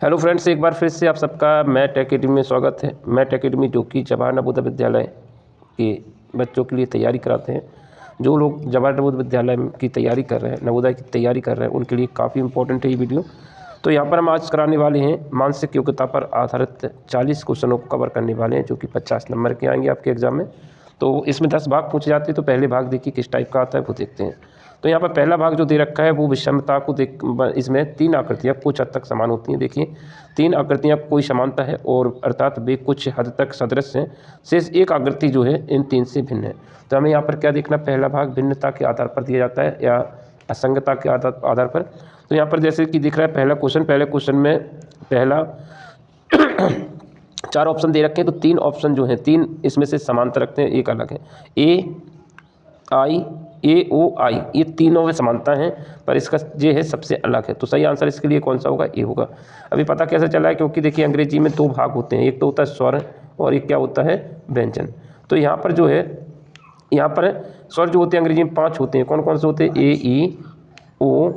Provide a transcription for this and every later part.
Hello friends, एक बार फिर से आप सबका मैथ एकेडमी में स्वागत है। मैथ एकेडमी जो कि जवाहर नवोदय विद्यालय के बच्चों के लिए तैयारी कराते हैं। जो लोग जवाहर नवोदय विद्यालय की तैयारी कर रहे हैं, नवोदय की तैयारी कर रहे हैं, उनके लिए काफ़ी इंपॉर्टेंट है ये वीडियो। तो यहाँ पर हम आज कराने वाले हैं मानसिक योग्यता पर आधारित 40 क्वेश्चनों को कवर करने वाले हैं, जो कि 50 नंबर के आएंगे आपके एग्जाम में। तो इसमें 10 भाग पूछे जाते हैं। तो पहले भाग देखिए किस टाइप का आता है वो देखते हैं। तो यहाँ पर पहला भाग जो दे रखा है वो विषमता को देख, इसमें 3 आकृतियाँ कुछ हद तक समान होती हैं। देखिए 3 आकृतियाँ कोई समानता है और अर्थात वे कुछ हद तक सदृश हैं। शेष एक आकृति जो है इन 3 से भिन्न है। तो हमें यहाँ पर क्या देखना, पहला भाग भिन्नता के आधार पर दिया जाता है या असंगता के आधार पर। तो यहाँ पर जैसे कि दिख रहा है पहले क्वेश्चन में पहला 4 ऑप्शन दे रखे हैं। तो 3 ऑप्शन जो हैं 3 इसमें से समांतर रखते हैं, एक अलग है। ए ओ आई ये तीनों में समानता हैं, पर इसका ये है सबसे अलग है। तो सही आंसर इसके लिए कौन सा होगा, ए होगा। अभी पता कैसे चला है, क्योंकि देखिए अंग्रेजी में 2 भाग होते हैं, एक तो होता है स्वर और एक क्या होता है व्यंजन। तो यहाँ पर जो है, यहाँ पर स्वर जो होते हैं अंग्रेजी में 5 होते हैं। कौन कौन से होते हैं, ए ई ओ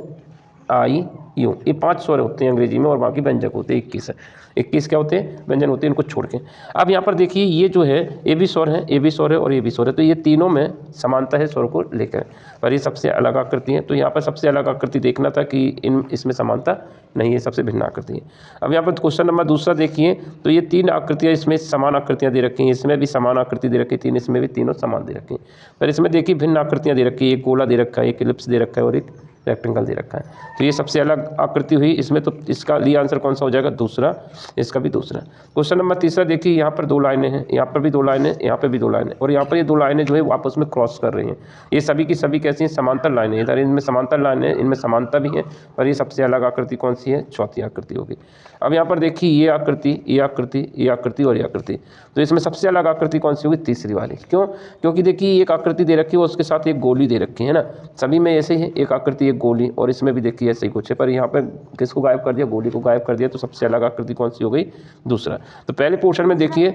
आई यू, ये 5 स्वर होते हैं अंग्रेजी में और बाकी व्यंजक होते हैं 21 क्या होते हैं, व्यंजन होते हैं, इनको छोड़ के। अब यहाँ पर देखिए ये जो है ए भी स्वर है, ए भी स्वर है और ए भी स्वर है। तो ये तीनों में समानता है स्वर को लेकर, पर ये सबसे अलग आकृति है। तो यहाँ पर सबसे अलग आकृति देखना था कि इसमें समानता नहीं है, सबसे भिन्न आकृति है। अब यहाँ पर क्वेश्चन नंबर दूसरा देखिए, तो ये 3 आकृतियाँ इसमें समान आकृतियाँ दे रखी हैं, इसमें भी समान आकृति दे रखी है 3, इसमें भी तीनों समान दे रखी हैं। पर इसमें देखिए भिन्न आकृतियाँ दे रखी है, एक गोला दे रखा है, एक इलिप्स दे रखा है और एक रेक्टेंगल दे रखा है। तो ये सबसे अलग आकृति हुई इसमें। तो इसका लिए आंसर कौन सा हो जाएगा, दूसरा, इसका भी दूसरा। क्वेश्चन नंबर तीसरा देखिए, यहाँ पर 2 लाइनें हैं, यहाँ पर भी 2 लाइनें, यहाँ पर भी 2 लाइनें और यहाँ पर ये 2 लाइनें जो है आपस में क्रॉस कर रही हैं। ये सभी की सभी कैसी हैं, समांतर लाइनें। इधर इनमें समांतर लाइनें हैं, इनमें समानता भी है, पर ये सबसे अलग आकृति कौन सी है, चौथी आकृति होगी। अब यहाँ पर देखिए ये आकृति, ये आकृति, ये आकृति और ये आकृति। तो इसमें सबसे अलग आकृति कौन सी होगी, तीसरी वाली। क्यों, क्योंकि देखिए एक आकृति दे रखी है और उसके साथ एक गोली दे रखी है ना, सभी में ऐसे ही है, एक आकृति एक गोली, और इसमें भी देखिए ऐसे ही कुछ है। पर यहाँ पर किसको गायब कर दिया, गोली को गायब कर दिया। तो सबसे अलग आकृति कौन सी हो गई, दूसरा। तो पहले पोर्शन में देखिए,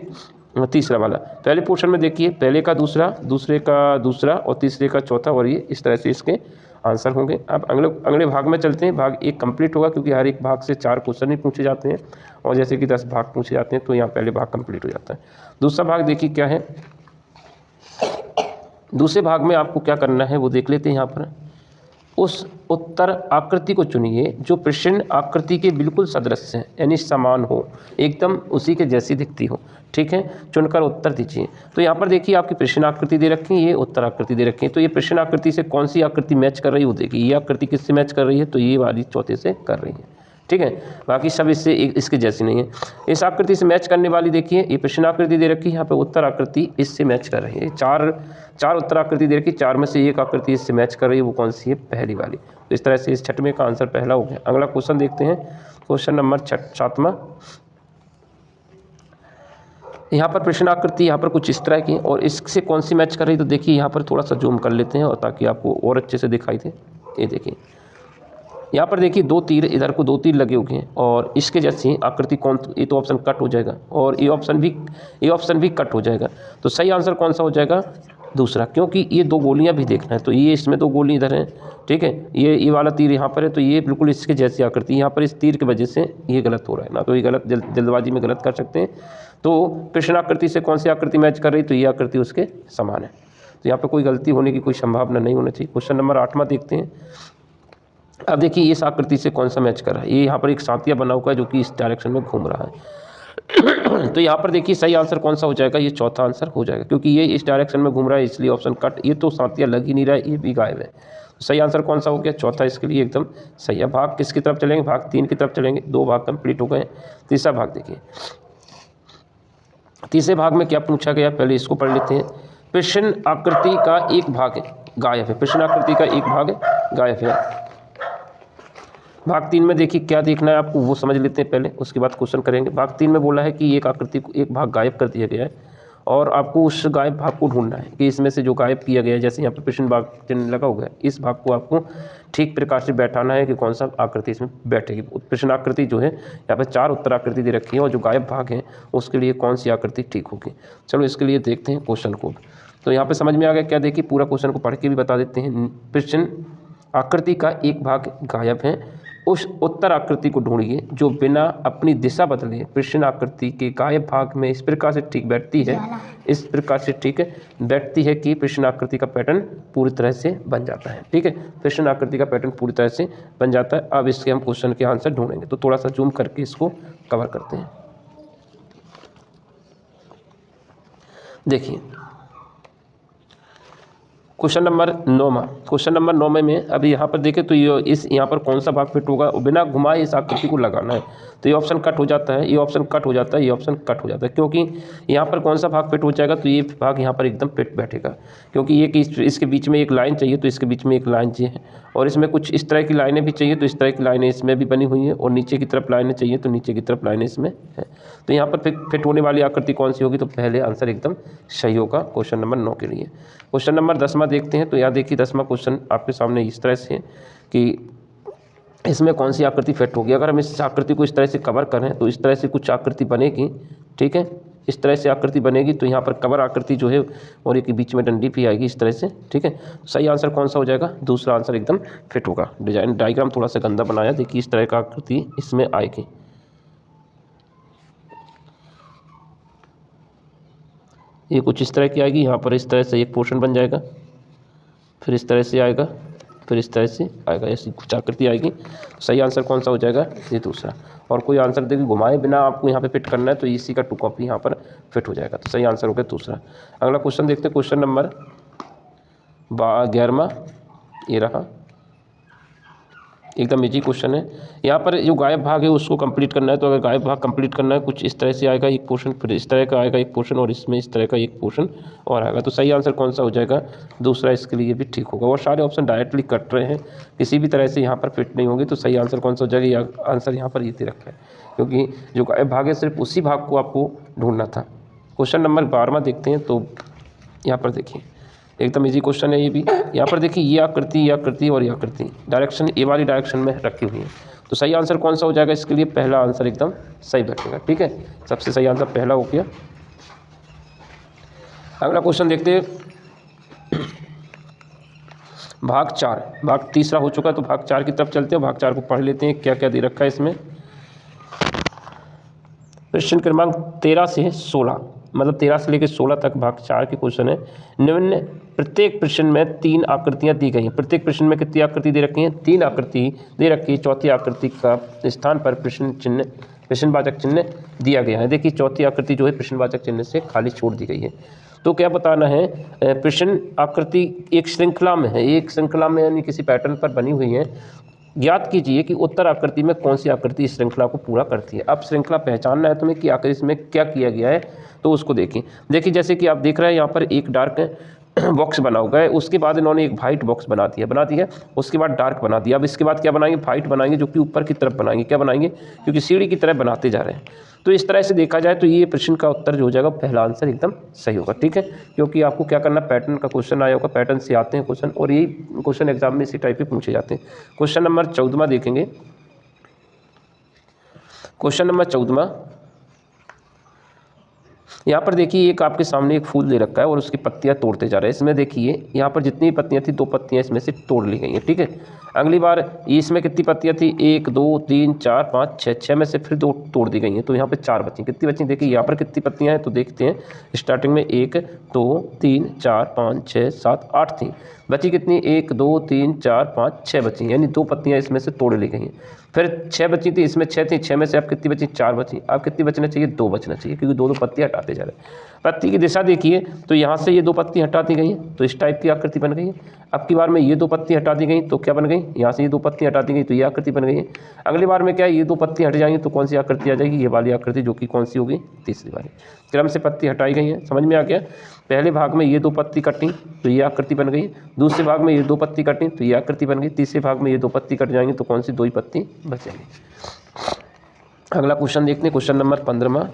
तीसरा वाला, पहले पोर्शन में देखिए पहले का दूसरा, दूसरे का दूसरा और तीसरे का चौथा, और ये इस तरह से इसके आंसर होंगे। अब अगले भाग में चलते हैं। भाग 1 कंप्लीट होगा, क्योंकि हर एक भाग से 4 क्वेश्चन ही पूछे जाते हैं और जैसे कि 10 भाग पूछे जाते हैं, तो यहाँ पहले भाग कंप्लीट हो जाता है। दूसरा भाग देखिए क्या है, दूसरे भाग में आपको क्या करना है वो देख लेते हैं। यहाँ पर उस उत्तर आकृति को चुनिए जो प्रश्न आकृति के बिल्कुल सदृश है, यानी समान हो, एकदम उसी के जैसी दिखती हो। ठीक है, चुनकर उत्तर दीजिए। तो यहाँ पर देखिए आपकी प्रश्न आकृति दे रखी है, ये उत्तर आकृति दे रखी है। तो ये प्रश्न आकृति से कौन सी आकृति मैच कर रही है वो देखिए। ये आकृति किससे मैच कर रही है, तो ये वाली चौथे से कर रही है। ठीक है, बाकी सब इससे इसके जैसी नहीं है। इस आकृति से मैच करने वाली देखिए, ये प्रश्न आकृति दे रखी है, यहाँ पे उत्तर आकृति इससे मैच कर रही है। चार उत्तर आकृति दे रखी, 4 में से एक आकृति इससे मैच कर रही है, वो कौन सी है, पहली वाली। तो इस तरह से इस छठवें का आंसर पहला हो गया। अगला क्वेश्चन देखते हैं, क्वेश्चन नंबर 7वां। यहाँ पर प्रश्न आकृति यहाँ पर कुछ इस तरह की, और इससे कौन सी मैच कर रही है, तो देखिए यहाँ पर थोड़ा सा जूम कर लेते हैं और ताकि आपको और अच्छे से दिखाई दे। ये देखिए यहाँ पर देखिए 2 तीर, इधर को 2 तीर लगे हुए हैं और इसके जैसी आकृति कौन, ये तो ऑप्शन कट हो जाएगा और ये ऑप्शन भी कट हो जाएगा। तो सही आंसर कौन सा हो जाएगा, दूसरा, क्योंकि ये 2 गोलियां भी देखना है। तो ये इसमें 2 गोली इधर हैं, ठीक है, ये वाला तीर यहाँ पर है, तो ये बिल्कुल इसके जैसी आकृति। यहाँ पर इस तीर की वजह से ये गलत हो रहा है ना, तो ये गलत जल्दबाजी में गलत कर सकते हैं। तो प्रश्न आकृति से कौन सी आकृति मैच कर रही, तो ये आकृति उसके समान है। तो यहाँ पर कोई गलती होने की कोई संभावना नहीं होनी चाहिए। क्वेश्चन नंबर 8वां देखते हैं। अब देखिए इस आकृति से कौन सा मैच कर रहा है, ये यहाँ पर एक सातिया बना हुआ है जो कि इस डायरेक्शन में घूम रहा है। तो यहाँ पर देखिए सही आंसर कौन सा हो जाएगा, ये चौथा आंसर हो जाएगा, क्योंकि ये इस डायरेक्शन में घूम रहा है, इसलिए ऑप्शन कट। ये तो सातिया लग ही नहीं रहा है, ये भी गायब है। तो सही आंसर कौन सा हो गया, चौथा, इसके लिए एकदम सही है। भाग किसकी तरफ चलेंगे, भाग 3 की तरफ चलेंगे। 2 भाग कंप्लीट हो गए। तीसरा भाग देखिए, तीसरे भाग में क्या पूछा गया, पहले इसको पढ़ लेते हैं। प्रश्न आकृति का एक भाग गायब है, प्रश्न आकृति का एक भाग गायब है। भाग 3 में देखिए क्या देखना है आपको, वो समझ लेते हैं पहले, उसके बाद क्वेश्चन करेंगे। भाग 3 में बोला है कि एक आकृति को एक भाग गायब कर दिया गया है और आपको उस गायब भाग को ढूंढना है कि इसमें से जो गायब किया गया है, जैसे यहाँ पर प्रश्न भाग चिन्ह लगा हुआ है, इस भाग को आपको ठीक प्रकार से बैठाना है कि कौन सा आकृति इसमें बैठेगी। प्रश्न आकृति जो है यहाँ पर 4 उत्तर आकृति दे रखी है और जो गायब भाग है उसके लिए कौन सी आकृति ठीक होगी। चलो इसके लिए देखते हैं क्वेश्चन को। तो यहाँ पर समझ में आ गया क्या, देखिए पूरा क्वेश्चन को पढ़ के भी बता देते हैं। प्रश्न आकृति का एक भाग गायब है, उस उत्तर आकृति को ढूंढिए जो बिना अपनी दिशा बदले प्रश्न आकृति के गायब भाग में इस प्रकार से ठीक बैठती है, इस प्रकार से ठीक बैठती है कि प्रश्न आकृति का पैटर्न पूरी तरह से बन जाता है। ठीक है, प्रश्न आकृति का पैटर्न पूरी तरह से बन जाता है। अब इसके हम क्वेश्चन के आंसर ढूंढेंगे, तो थोड़ा सा जूम करके इसको कवर करते हैं। देखिए क्वेश्चन नंबर 9 क्वेश्चन नंबर 9 में अभी यहाँ पर देखें तो ये इस यहाँ पर कौन सा भाग फिट होगा, बिना घुमाए इस आकृति को लगाना है। तो ये ऑप्शन कट हो जाता है, ये ऑप्शन कट हो जाता है, ये ऑप्शन कट हो जाता है, क्योंकि यहाँ पर कौन सा भाग फिट हो जाएगा, तो ये भाग यहाँ पर एकदम फिट बैठेगा, क्योंकि ये कि इसके बीच में एक लाइन चाहिए, तो इसके बीच में एक लाइन चाहिए, और इसमें कुछ इस तरह की लाइनें भी चाहिए, तो इस तरह की लाइनें इसमें भी बनी हुई हैं, और नीचे की तरफ लाइनें चाहिए तो नीचे की तरफ लाइनें इसमें है। तो यहाँ पर फिट होने वाली आकृति कौन सी होगी, तो पहले आंसर एकदम सही होगा क्वेश्चन नंबर 9 के लिए। क्वेश्चन नंबर 10 देखते हैं। तो यहाँ देखिए 10वां क्वेश्चन आपके सामने इस तरह से है कि इसमें कौन सी आकृति फिट होगी। अगर हम इस आकृति को इस तरह से कवर करें तो इस तरह से कुछ आकृति बनेगी। ठीक है, इस तरह से आकृति बनेगी, तो यहाँ पर कवर आकृति जो है और एक बीच में डंडी भी आएगी इस तरह से। ठीक है, सही आंसर कौन सा हो जाएगा, दूसरा आंसर एकदम फिट होगा। डिजाइन डायग्राम थोड़ा सा गंदा बनाया, देखिए इस तरह का आकृति इसमें आएगी। ये कुछ इस तरह की आएगी, यहाँ पर इस तरह से एक पोर्शन बन जाएगा, फिर इस तरह से आएगा, फिर इस तरह से आएगा, ऐसी कुछ आकृति आएगी। सही आंसर कौन सा हो जाएगा, ये दूसरा। और कोई आंसर देखिए घुमाए बिना आपको यहाँ पे फिट करना है, तो इसी का 2 कॉपी यहाँ पर फिट हो जाएगा, तो सही आंसर हो गया दूसरा। अगला क्वेश्चन देखते हैं, क्वेश्चन नंबर 11वां ये रहा, एकदम इजी क्वेश्चन है। यहाँ पर जो गायब भाग है उसको कंप्लीट करना है, तो अगर गायब भाग कंप्लीट करना है, कुछ इस तरह से आएगा एक पोर्शन, फिर इस तरह का आएगा एक पोर्शन, और इसमें इस तरह का एक पोर्शन और आएगा, तो सही आंसर कौन सा हो जाएगा, दूसरा इसके लिए भी ठीक होगा। और सारे ऑप्शन डायरेक्टली कट रहे हैं, किसी भी तरह से यहाँ पर फिट नहीं होंगे, तो सही आंसर कौन सा हो जाएगा, आंसर यहाँ पर ये दे रखा है, क्योंकि जो गायब भाग है सिर्फ उसी भाग को आपको ढूंढना था। क्वेश्चन नंबर 12वां देखते हैं। तो यहाँ पर देखिए एकदम इजी क्वेश्चन है ये भी। यहाँ पर देखिए ये आकृति और ये आकृति डायरेक्शन ए वाली डायरेक्शन में रखी हुई है, तो सही आंसर कौन सा हो जाएगा, इसके लिए पहला आंसर एकदम सही बैठेगा। ठीक है, सबसे सही आंसर पहला हो गया। अगला क्वेश्चन देखते हैं, भाग 4, भाग तीसरा हो चुका, तो भाग 4 की तरफ चलते हैं। भाग 4 को पढ़ लेते हैं, क्या क्या दे रखा है इसमें। प्रश्न क्रमांक 13 से 16, मतलब 13 से लेकर 16 तक भाग 4 के क्वेश्चन है। निम्न प्रत्येक प्रश्न में 3 आकृतियां दी गई हैं। प्रत्येक प्रश्न में कितनी आकृति दे रखी हैं, 3 आकृति दे रखी है। चौथी आकृति का स्थान पर प्रश्नवाचक चिन्ह दिया गया है। देखिए चौथी आकृति जो है प्रश्नवाचक चिन्ह से खाली छोड़ दी गई है। तो क्या बताना है, प्रश्न आकृति एक श्रृंखला में है, एक श्रृंखला में यानी किसी पैटर्न पर बनी हुई है। ज्ञात कीजिए कि उत्तर आकृति में कौन सी आकृति इस श्रृंखला को पूरा करती है। अब श्रृंखला पहचानना है तुम्हें कि आखिर इसमें क्या किया गया है, तो उसको देखिए जैसे कि आप देख रहे हैं यहाँ पर एक डार्क बॉक्स बना हुआ है, उसके बाद इन्होंने एक वाइट बॉक्स बना दिया, उसके बाद डार्क बना दिया। अब इसके बाद क्या बनाएंगे, वाइट बनाएंगे, जो कि ऊपर की तरफ बनाएंगे। क्या बनाएंगे, क्योंकि सीढ़ी की तरह बनाते जा रहे हैं। तो इस तरह से देखा जाए तो ये प्रश्न का उत्तर जो हो जाएगा पहला आंसर एकदम सही होगा। ठीक है, क्योंकि आपको क्या करना, पैटर्न का क्वेश्चन आया होगा, पैटर्न से आते हैं क्वेश्चन, और यही क्वेश्चन एग्जाम में इसी टाइप के पूछे जाते हैं। क्वेश्चन नंबर 14वां देखेंगे। क्वेश्चन नंबर 14वां, यहाँ पर देखिए एक आपके सामने एक फूल दे रखा है और उसकी पत्तियां तोड़ते जा रहे हैं। इसमें देखिए यहाँ पर जितनी पत्तियां थी 2 पत्तियां इसमें से तोड़ ली गई हैं। ठीक है, अगली बार इसमें कितनी पत्तियां थी, 1 2 3 4 5 6 में से फिर 2 तोड़ दी गई हैं, तो यहाँ पे 4 बची। कितनी बची, देखिए यहाँ पर कितनी पत्तियां हैं, तो देखते हैं। स्टार्टिंग में 1 2 3 4 5 6 7 8 थी, बची कितनी, 1 2 3 4 5 6 बची, यानी 2 पत्तियां इसमें से तोड़ ली गई हैं। फिर 6 बची थी, इसमें 6 थी, 6 में से अब कितनी बची, 4 बची। अब कितनी बचना चाहिए, 2 बचना चाहिए, क्योंकि 2 पत्तियां हटाते जा रहे हैं। पत्ती की दिशा देखिए, तो यहाँ से ये 2 पत्ती हटा दी गई हैं, तो इस टाइप की आकृति बन गई है। अब की बार में ये 2 पत्ती हटा दी गई, तो क्या बन गई, यहाँ से ये 2 पत्ती हटा दी गई, तो ये आकृति बन गई है। अगली बार में क्या है, ये 2 पत्ती हट जाएंगी, तो कौन सी आकृति आ जाएगी, ये वाली आकृति, जो कि कौन सी होगी, तीसरी वाली। क्रम से पत्ती हटाई गई हैं, समझ में आ गया। पहले भाग में ये 2 पत्ती कटी, तो ये आकृति बन गई। दूसरे भाग में ये 2 पत्ती कटी, तो ये आकृति बन गई। तीसरे भाग में ये 2 पत्ती कट जाएंगी, तो कौन सी 2 ही पत्ती बचेंगी। अगला क्वेश्चन देखते हैं, क्वेश्चन नंबर 15वां।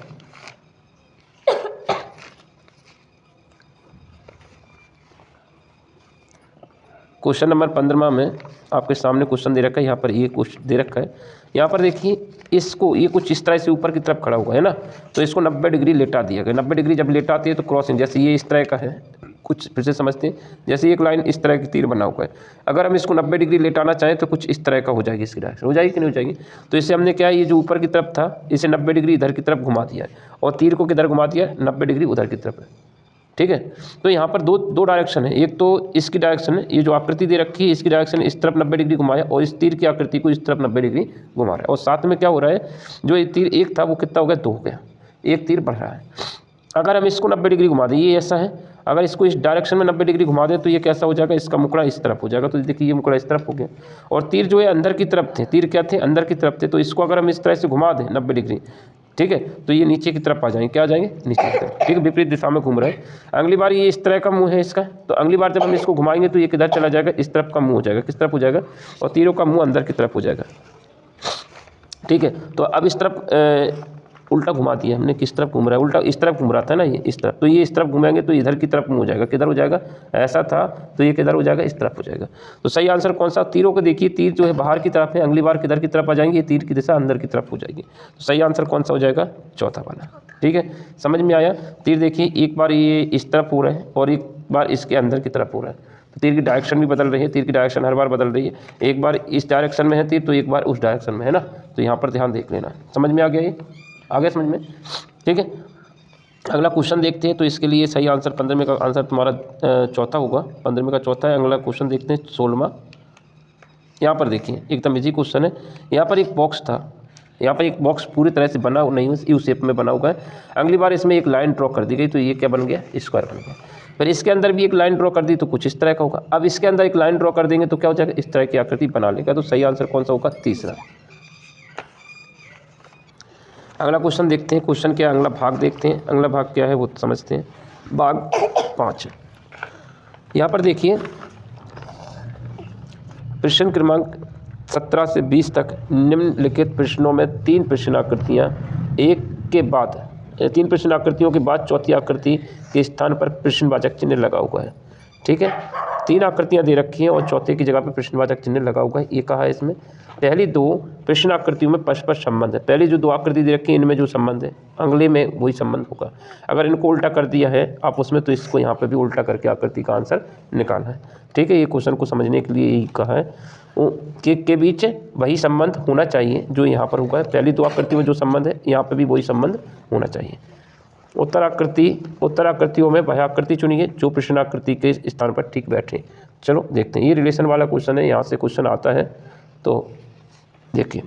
क्वेश्चन नंबर 15वां में आपके सामने क्वेश्चन दे रखा है। यहाँ पर ये क्वेश्चन दे रखा है, यहाँ पर देखिए इसको, ये कुछ इस तरह से ऊपर की तरफ खड़ा हुआ है ना, तो इसको 90 डिग्री लेटा दिया गया। 90 डिग्री जब लेटाती है तो क्रॉसिंग, जैसे ये इस तरह का है, कुछ फिर से समझते हैं। जैसे एक लाइन इस तरह की तीर बना हुआ है, अगर हम इसको 90 डिग्री लेटाना चाहें तो कुछ इस तरह का हो जाएगी, इसकी डायरेक्शन हो जाएगी कि नहीं हो जाएगी। तो इससे हमने क्या है, ये जो ऊपर की तरफ था इसे 90 डिग्री इधर की तरफ घुमा दिया है और तीर को किधर घुमा दिया, 90 डिग्री उधर की तरफ है। ठीक है, तो यहाँ पर दो डायरेक्शन है, एक तो इसकी डायरेक्शन है, ये जो आकृति दे रखी है इसकी डायरेक्शन इस तरफ 90 डिग्री घुमाया और इस तीर की आकृति को इस तरफ 90 डिग्री घुमा रहा है। और साथ में क्या हो रहा है, जो ये तीर एक था वो कितना हो गया, 2 हो गया, एक तीर बढ़ रहा है। अगर हम इसको 90 डिग्री घुमा दें, ये ऐसा है, अगर इसको इस डायरेक्शन में 90 डिग्री घुमा दें तो ये कैसा हो जाएगा, इसका मुकड़ा इस तरफ हो जाएगा। तो देखिए ये मुकड़ा इस तरफ हो गया और तीर जो है अंदर की तरफ थे, तीर क्या थे, अंदर की तरफ थे। तो इसको अगर हम इस तरह से घुमा दें 90 डिग्री, ठीक है, तो ये नीचे की तरफ आ जाएंगे, क्या आ जाएंगे, नीचे की तरफ। ठीक है, विपरीत दिशा में घूम रहे हैं। अगली बार ये इस तरह का मुंह है इसका, तो अगली बार जब हम इसको घुमाएंगे तो ये किधर चला जाएगा, इस तरफ का मुंह हो जाएगा, किस तरफ हो जाएगा, और तीरों का मुंह अंदर की तरफ हो जाएगा। ठीक है, तो अब इस तरफ उल्टा घुमा दिया हमने, किस तरफ घूम रहा है, उल्टा इस तरफ घूम रहा था ना, ये इस तरफ, तो ये इस तरफ घूमेंगे तो इधर की तरफ मुंह हो जाएगा, किधर हो जाएगा, ऐसा था तो ये किधर हो जाएगा, इस तरफ हो जाएगा। तो सही आंसर कौन सा, तीरों को देखिए, तीर जो है बाहर की तरफ है, अगली बार किधर की तरफ आ जाएंगे, ये तीर की दिशा अंदर की तरफ हो जाएगी। तो सही आंसर कौन सा हो जाएगा, चौथा वाला। ठीक है, समझ में आया। तीर देखिए, एक बार ये इस तरफ हो रहा है और एक बार इसके अंदर की तरफ हो रहा है, तो तीर की डायरेक्शन भी बदल रही है, तीर की डायरेक्शन हर बार बदल रही है, एक बार इस डायरेक्शन में है तीर तो एक बार उस डायरेक्शन में है ना। तो यहाँ पर ध्यान देख लेना, समझ में आ गया, ये आ गया समझ में। ठीक है, अगला क्वेश्चन देखते हैं। तो इसके लिए सही आंसर 15वें का आंसर तुम्हारा चौथा होगा, 15वें का चौथा है। अगला क्वेश्चन देखते हैं 16वां। यहाँ पर देखिए एकदम इजी क्वेश्चन है। यहाँ पर एक बॉक्स था, यहाँ पर एक बॉक्स पूरी तरह से बना नहीं, यू शेप में बना हुआ है। अगली बार इसमें एक लाइन ड्रॉ कर दी गई तो ये क्या बन गया, स्क्वायर बन गया। फिर इसके अंदर भी एक लाइन ड्रॉ कर दी तो कुछ इस तरह का होगा। अब इसके अंदर एक लाइन ड्रॉ कर देंगे तो क्या हो जाएगा, इस तरह की आकृति बना लेगा। तो सही आंसर कौन सा होगा, तीसरा। अगला क्वेश्चन देखते हैं, क्वेश्चन क्या अगला भाग देखते हैं। अगला भाग क्या है वो समझते हैं। भाग 5 यहाँ पर देखिए, प्रश्न क्रमांक 17 से 20 तक निम्नलिखित प्रश्नों में 3 प्रश्न आकृतियाँ एक के बाद 3 प्रश्न आकृतियों के बाद चौथी आकृति के स्थान पर प्रश्नवाचक चिन्ह लगा हुआ है। ठीक है, 3 आकृतियाँ दे रखी हैं और चौथे की जगह पर प्रश्नवाचक चिन्ह लगा हुआ है। ये कहा है इसमें पहली 2 प्रश्न आकृतियों में परस्पर संबंध है। पहली जो 2 आकृति दे रखी है इनमें जो संबंध है अगले में वही संबंध होगा। अगर इनको उल्टा कर दिया है आप उसमें, तो इसको यहाँ पे भी उल्टा करके आकृति का आंसर निकालना है। ठीक है, ये क्वेश्चन को समझने के लिए यही कहा है के बीच वही संबंध होना चाहिए जो यहाँ पर होगा। पहली 2 आकृति में जो संबंध है यहाँ पर भी वही संबंध होना चाहिए। उत्तर आकृतियों में वह आकृति चुनिए जो प्रश्न आकृति के स्थान पर ठीक बैठे। चलो देखते हैं, ये रिलेशन वाला क्वेश्चन है, यहाँ से क्वेश्चन आता है। तो देखिए,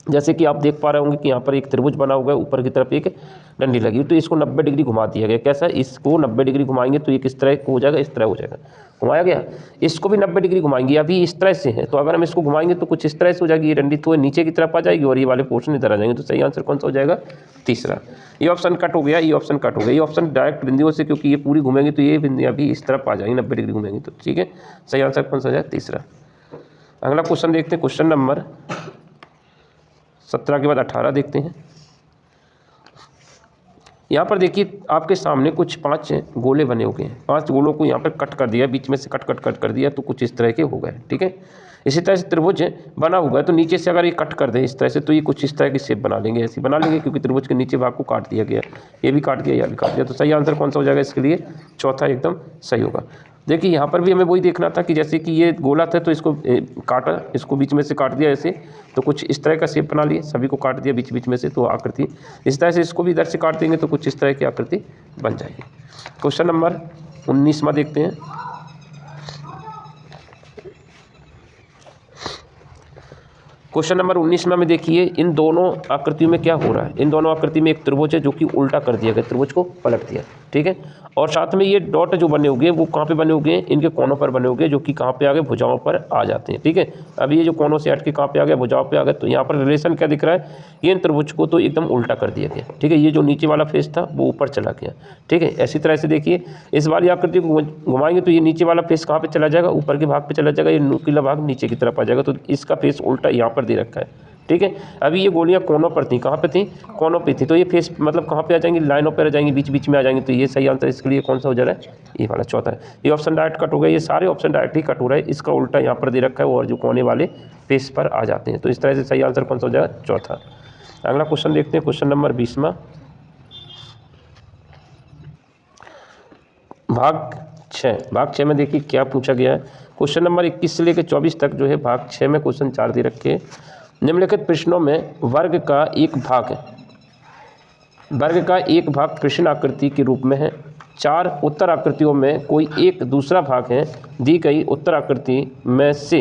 जैसे कि आप देख पा रहे होंगे कि यहाँ पर एक त्रिभुज बना हुआ है, ऊपर की तरफ एक डंडी लगी हुई, तो इसको 90 डिग्री घुमा दिया गया। कैसा, इसको 90 डिग्री घुमाएंगे तो ये किस तरह हो जाएगा, इस तरह हो जाएगा, घुमाया गया। इसको भी 90 डिग्री घुमाएंगे, अभी इस तरह से है, तो अगर हम इसको घुमाएंगे तो कुछ इस तरह से हो जाएगी, ये डंडी तो नीचे की तरफ आ जाएगी और ये वाले पोर्शन इधर आ जाएंगे। तो सही आंसर कौन सा हो जाएगा, तीसरा। ये ऑप्शन कट हो गया, ये ऑप्शन कट हो गया, ये ऑप्शन डायरेक्ट बिंदुओं से, क्योंकि ये पूरी घूमेंगे तो ये बिंदियाँ भी इस तरफ आ जाएंगी 90 डिग्री घूमेंगे तो। ठीक है, सही आंसर कौन सा हो जाएगा, तीसरा। अगला क्वेश्चन देखते हैं, क्वेश्चन नंबर 17 के बाद 18 देखते हैं। यहाँ पर देखिए आपके सामने कुछ 5 गोले बने हुए हैं, 5 गोलों को यहाँ पर कट कर दिया, बीच में से कट कर दिया, तो कुछ इस तरह के हो गए। ठीक है, इसी तरह से त्रिभुज बना हुआ है, तो नीचे से अगर ये कट कर दे इस तरह से तो ये कुछ इस तरह की शेप बना लेंगे, ऐसी बना लेंगे, क्योंकि त्रिभुज के नीचे भाग को काट दिया गया, ये भी काट दिया, यह भी काट दिया। तो सही आंसर कौन सा हो जाएगा इसके लिए, चौथा एकदम सही होगा। देखिए यहाँ पर भी हमें वही देखना था कि जैसे कि ये गोला था तो इसको काटा, इसको बीच में से काट दिया ऐसे, तो कुछ इस तरह का शेप बना लिए, सभी को काट दिया बीच में से, तो आकृति इस तरह से, इसको भी इधर से काट देंगे तो कुछ इस तरह की आकृति बन जाएगी। क्वेश्चन नंबर 19वां देखते हैं। क्वेश्चन नंबर 19 में देखिए, इन दोनों आकृतियों में क्या हो रहा है। इन दोनों आकृति में एक त्रिभुज है जो कि उल्टा कर दिया गया, त्रिभुज को पलट दिया। ठीक है, और साथ में ये डॉट जो बने हुए हैं वो कहाँ पे बने हुए हैं, इनके कोनों पर बने हुए हैं, जो कि कहाँ पे आ गए, भुजाओं पर आ जाते हैं। ठीक है, अब ये जो कोनों से हट के कहाँ पे आ गया, भुजाओं पे आ गए। तो यहाँ पर रिलेशन क्या दिख रहा है, ये इन त्रिभुज को तो एकदम उल्टा कर दिया गया। ठीक है, ये जो नीचे वाला फेस था वो ऊपर चला गया। ठीक है, ऐसी तरह से देखिए इस वाली आकृति को घुमाएंगे तो ये नीचे वाला फेस कहाँ पर चला जाएगा, ऊपर के भाग पर चला जाएगा, ये नुकीला भाग नीचे की तरफ आ जाएगा। तो इसका फेस उल्टा यहाँ पर दे रखा है। ठीक है, अभी ये गोलियां कोनों पर थी, कहाँ पे थी, कोनों पे थी, तो ये फेस मतलब कहाँ पे आ जाएंगी, लाइनों पर आ जाएंगी, बीच में आ जाएंगी। तो ये सही आंसर इसके लिए कौन सा हो जा रहा है, ये वाला चौथा है। ये ऑप्शन डायरेक्ट कट हो गया, ये सारे ऑप्शन डायरेक्ट ही कट हो रहा है, इसका उल्टा यहाँ पर दे रखा है और जो कोने वाले फेस पर आ जाते हैं। तो इस तरह से सही आंसर कौन सा हो जाएगा, चौथा। अगला क्वेश्चन देखते हैं, क्वेश्चन नंबर 20वां। भाग 6। भाग 6 में देखिए क्या पूछा गया है। क्वेश्चन नंबर 21 से लेकर 24 तक जो है भाग 6 में क्वेश्चन 4 दे रखे हैं। निम्नलिखित प्रश्नों में वर्ग का एक भाग कृष्ण आकृति के रूप में है। 4 उत्तर आकृतियों में कोई एक दूसरा भाग है। दी गई उत्तर आकृति में से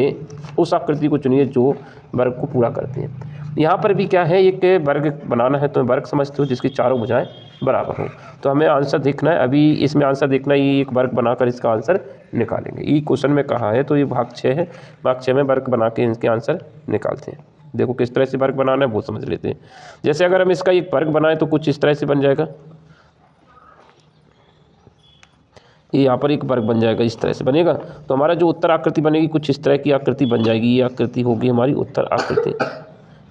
उस आकृति को चुनिए जो वर्ग को पूरा करती है। यहाँ पर भी क्या है, एक वर्ग बनाना है, तो वर्ग समझते हो जिसकी चारों भुजाएं बराबर हो। तो हमें आंसर देखना है, अभी इसमें आंसर देखना है, ये एक वर्ग बनाकर इसका आंसर निकालेंगे। ये क्वेश्चन में कहा है, तो ये भाग 6 है। भाग 6 में वर्ग बना के इसके आंसर निकालते हैं। देखो किस तरह से वर्ग बनाना है वो समझ लेते हैं। जैसे अगर हम इसका एक वर्ग बनाएं तो कुछ इस तरह से बन जाएगा। ये यहाँ पर एक वर्ग बन जाएगा, इस तरह से बनेगा। तो हमारा जो उत्तर आकृति बनेगी कुछ इस तरह की आकृति बन जाएगी। ये आकृति होगी हमारी उत्तर आकृति।